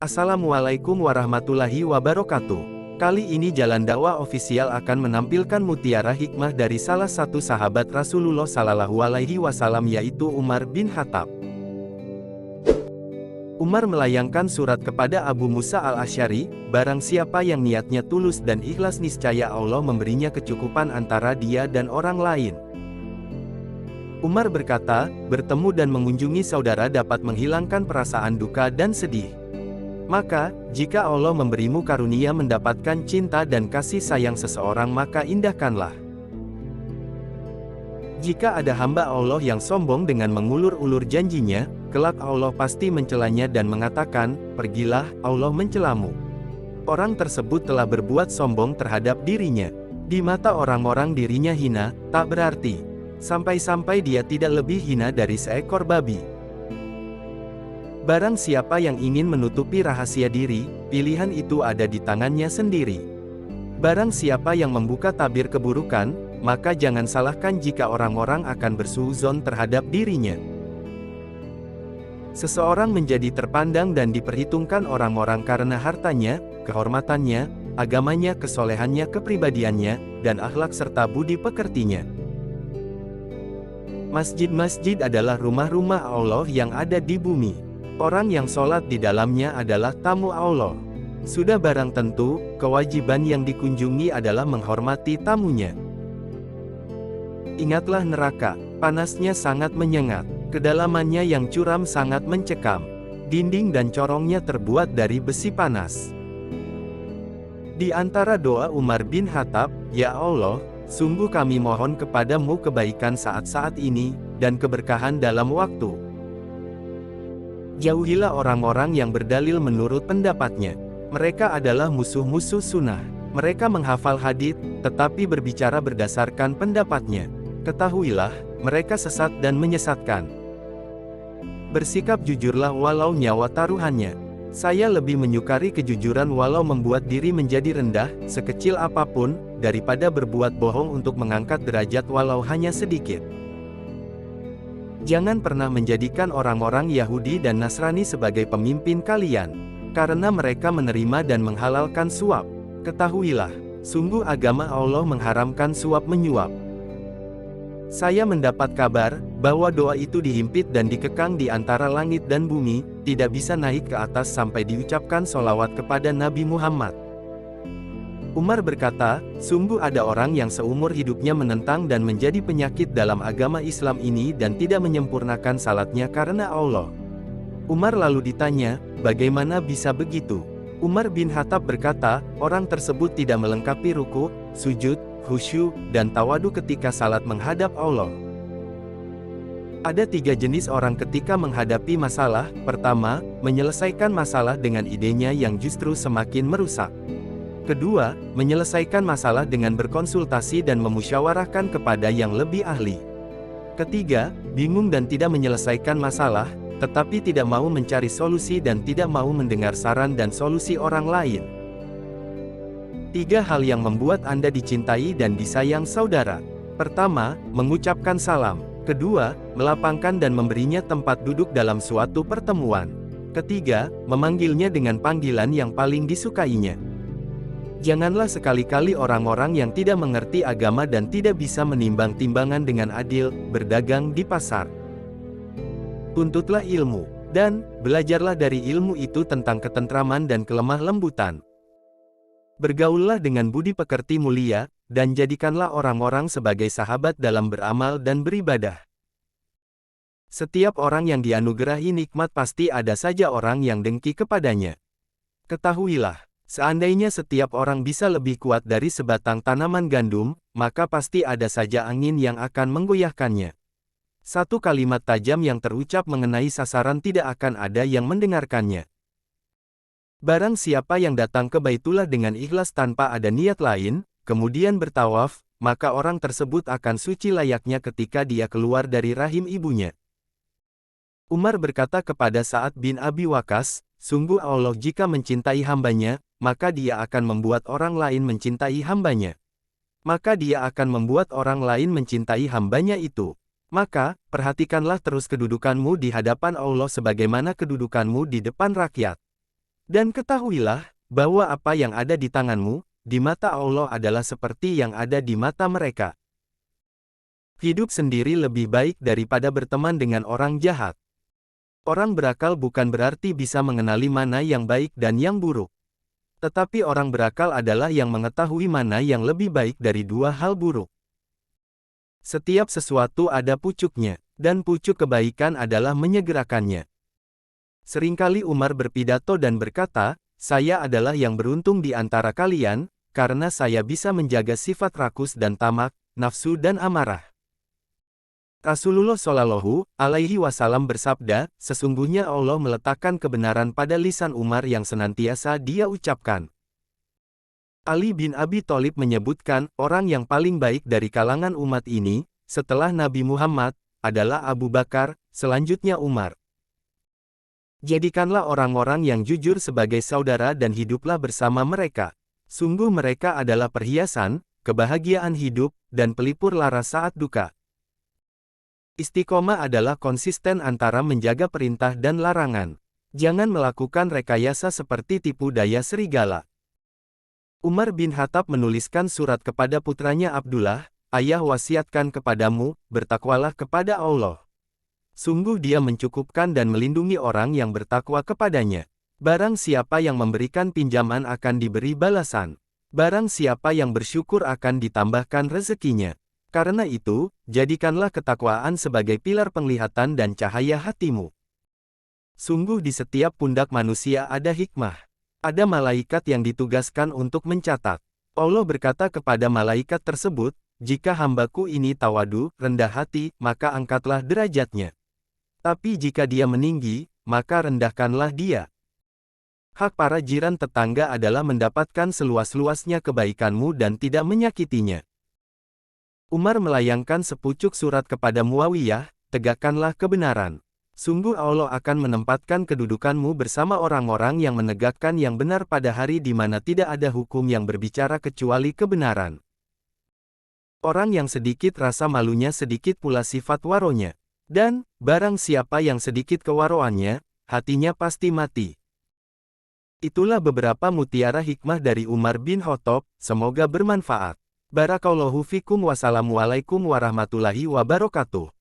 Assalamualaikum warahmatullahi wabarakatuh. Kali ini Jalan Dakwah Official akan menampilkan mutiara hikmah dari salah satu sahabat Rasulullah Sallallahu Alaihi Wasallam, yaitu Umar bin Khattab. Umar melayangkan surat kepada Abu Musa al-Asy'ari, barang siapa yang niatnya tulus dan ikhlas niscaya Allah memberinya kecukupan antara dia dan orang lain. Umar berkata, bertemu dan mengunjungi saudara dapat menghilangkan perasaan duka dan sedih. Maka, jika Allah memberimu karunia mendapatkan cinta dan kasih sayang seseorang, maka indahkanlah. Jika ada hamba Allah yang sombong dengan mengulur-ulur janjinya, kelak Allah pasti mencelanya dan mengatakan, pergilah, Allah mencelamu. Orang tersebut telah berbuat sombong terhadap dirinya. Di mata orang-orang dirinya hina, tak berarti. Sampai-sampai dia tidak lebih hina dari seekor babi. Barang siapa yang ingin menutupi rahasia diri, pilihan itu ada di tangannya sendiri. Barang siapa yang membuka tabir keburukan, maka jangan salahkan jika orang-orang akan bersuudzon terhadap dirinya. Seseorang menjadi terpandang dan diperhitungkan orang-orang karena hartanya, kehormatannya, agamanya, kesolehannya, kepribadiannya, dan akhlak serta budi pekertinya. Masjid-masjid adalah rumah-rumah Allah yang ada di bumi. Orang yang sholat di dalamnya adalah tamu Allah. Sudah barang tentu, kewajiban yang dikunjungi adalah menghormati tamunya. Ingatlah neraka, panasnya sangat menyengat, kedalamannya yang curam sangat mencekam. Dinding dan corongnya terbuat dari besi panas. Di antara doa Umar bin Khattab, ya Allah, sungguh kami mohon kepadamu kebaikan saat-saat ini, dan keberkahan dalam waktu. Jauhilah orang-orang yang berdalil menurut pendapatnya. Mereka adalah musuh-musuh sunnah. Mereka menghafal hadits, tetapi berbicara berdasarkan pendapatnya. Ketahuilah, mereka sesat dan menyesatkan. Bersikap jujurlah walau nyawa taruhannya. Saya lebih menyukai kejujuran walau membuat diri menjadi rendah, sekecil apapun, daripada berbuat bohong untuk mengangkat derajat walau hanya sedikit. Jangan pernah menjadikan orang-orang Yahudi dan Nasrani sebagai pemimpin kalian, karena mereka menerima dan menghalalkan suap. Ketahuilah, sungguh agama Allah mengharamkan suap menyuap. Saya mendapat kabar, bahwa doa itu dihimpit dan dikekang di antara langit dan bumi, tidak bisa naik ke atas sampai diucapkan sholawat kepada Nabi Muhammad. Umar berkata, sungguh ada orang yang seumur hidupnya menentang dan menjadi penyakit dalam agama Islam ini dan tidak menyempurnakan salatnya karena Allah. Umar lalu ditanya, bagaimana bisa begitu? Umar bin Khattab berkata, orang tersebut tidak melengkapi ruku, sujud, khusyuk, dan tawadu ketika salat menghadap Allah. Ada 3 jenis orang ketika menghadapi masalah. Pertama, menyelesaikan masalah dengan idenya yang justru semakin merusak. Kedua, menyelesaikan masalah dengan berkonsultasi dan memusyawarahkan kepada yang lebih ahli. Ketiga, bingung dan tidak menyelesaikan masalah, tetapi tidak mau mencari solusi dan tidak mau mendengar saran dan solusi orang lain. 3 hal yang membuat Anda dicintai dan disayang saudara. Pertama, mengucapkan salam. Kedua, melapangkan dan memberinya tempat duduk dalam suatu pertemuan. Ketiga, memanggilnya dengan panggilan yang paling disukainya. Janganlah sekali-kali orang-orang yang tidak mengerti agama dan tidak bisa menimbang timbangan dengan adil, berdagang di pasar. Tuntutlah ilmu, dan belajarlah dari ilmu itu tentang ketentraman dan kelemah lembutan. Bergaullah dengan budi pekerti mulia, dan jadikanlah orang-orang sebagai sahabat dalam beramal dan beribadah. Setiap orang yang dianugerahi nikmat pasti ada saja orang yang dengki kepadanya. Ketahuilah, seandainya setiap orang bisa lebih kuat dari sebatang tanaman gandum, maka pasti ada saja angin yang akan menggoyahkannya. Satu kalimat tajam yang terucap mengenai sasaran tidak akan ada yang mendengarkannya. Barang siapa yang datang ke Baitullah dengan ikhlas tanpa ada niat lain, kemudian bertawaf, maka orang tersebut akan suci layaknya ketika dia keluar dari rahim ibunya. Umar berkata kepada Sa'ad bin Abi Waqqas, sungguh Allah jika mencintai hambanya, maka dia akan membuat orang lain mencintai hambanya. Maka dia akan membuat orang lain mencintai hambanya itu. Maka, perhatikanlah terus kedudukanmu di hadapan Allah sebagaimana kedudukanmu di depan rakyat. Dan ketahuilah, bahwa apa yang ada di tanganmu, di mata Allah adalah seperti yang ada di mata mereka. Hidup sendiri lebih baik daripada berteman dengan orang jahat. Orang berakal bukan berarti bisa mengenali mana yang baik dan yang buruk. Tetapi orang berakal adalah yang mengetahui mana yang lebih baik dari dua hal buruk. Setiap sesuatu ada pucuknya, dan pucuk kebaikan adalah menyegerakannya. Seringkali Umar berpidato dan berkata, "Saya adalah yang beruntung di antara kalian, karena saya bisa menjaga sifat rakus dan tamak, nafsu dan amarah." Rasulullah Shallallahu Alaihi Wasallam bersabda, "Sesungguhnya Allah meletakkan kebenaran pada lisan Umar yang senantiasa dia ucapkan." Ali bin Abi Thalib menyebutkan, orang yang paling baik dari kalangan umat ini, setelah Nabi Muhammad, adalah Abu Bakar, selanjutnya Umar. Jadikanlah orang-orang yang jujur sebagai saudara dan hiduplah bersama mereka. Sungguh mereka adalah perhiasan, kebahagiaan hidup, dan pelipur lara saat duka. Istiqomah adalah konsisten antara menjaga perintah dan larangan. Jangan melakukan rekayasa seperti tipu daya serigala. Umar bin Khattab menuliskan surat kepada putranya Abdullah, "Ayah wasiatkan kepadamu, bertakwalah kepada Allah. Sungguh dia mencukupkan dan melindungi orang yang bertakwa kepadanya. Barang siapa yang memberikan pinjaman akan diberi balasan. Barang siapa yang bersyukur akan ditambahkan rezekinya. Karena itu, jadikanlah ketakwaan sebagai pilar penglihatan dan cahaya hatimu. Sungguh di setiap pundak manusia ada hikmah. Ada malaikat yang ditugaskan untuk mencatat." Allah berkata kepada malaikat tersebut, "Jika hambaku ini tawadu, rendah hati, maka angkatlah derajatnya. Tapi jika dia meninggi, maka rendahkanlah dia." Hak para jiran tetangga adalah mendapatkan seluas-luasnya kebaikanmu dan tidak menyakitinya. Umar melayangkan sepucuk surat kepada Muawiyah, "Tegakkanlah kebenaran. Sungguh Allah akan menempatkan kedudukanmu bersama orang-orang yang menegakkan yang benar pada hari di mana tidak ada hukum yang berbicara kecuali kebenaran. Orang yang sedikit rasa malunya sedikit pula sifat waronya. Dan, barang siapa yang sedikit kewaroannya, hatinya pasti mati." Itulah beberapa mutiara hikmah dari Umar bin Khattab, semoga bermanfaat. Barakallahu fikum. Wassalamualaikum warahmatullahi wabarakatuh.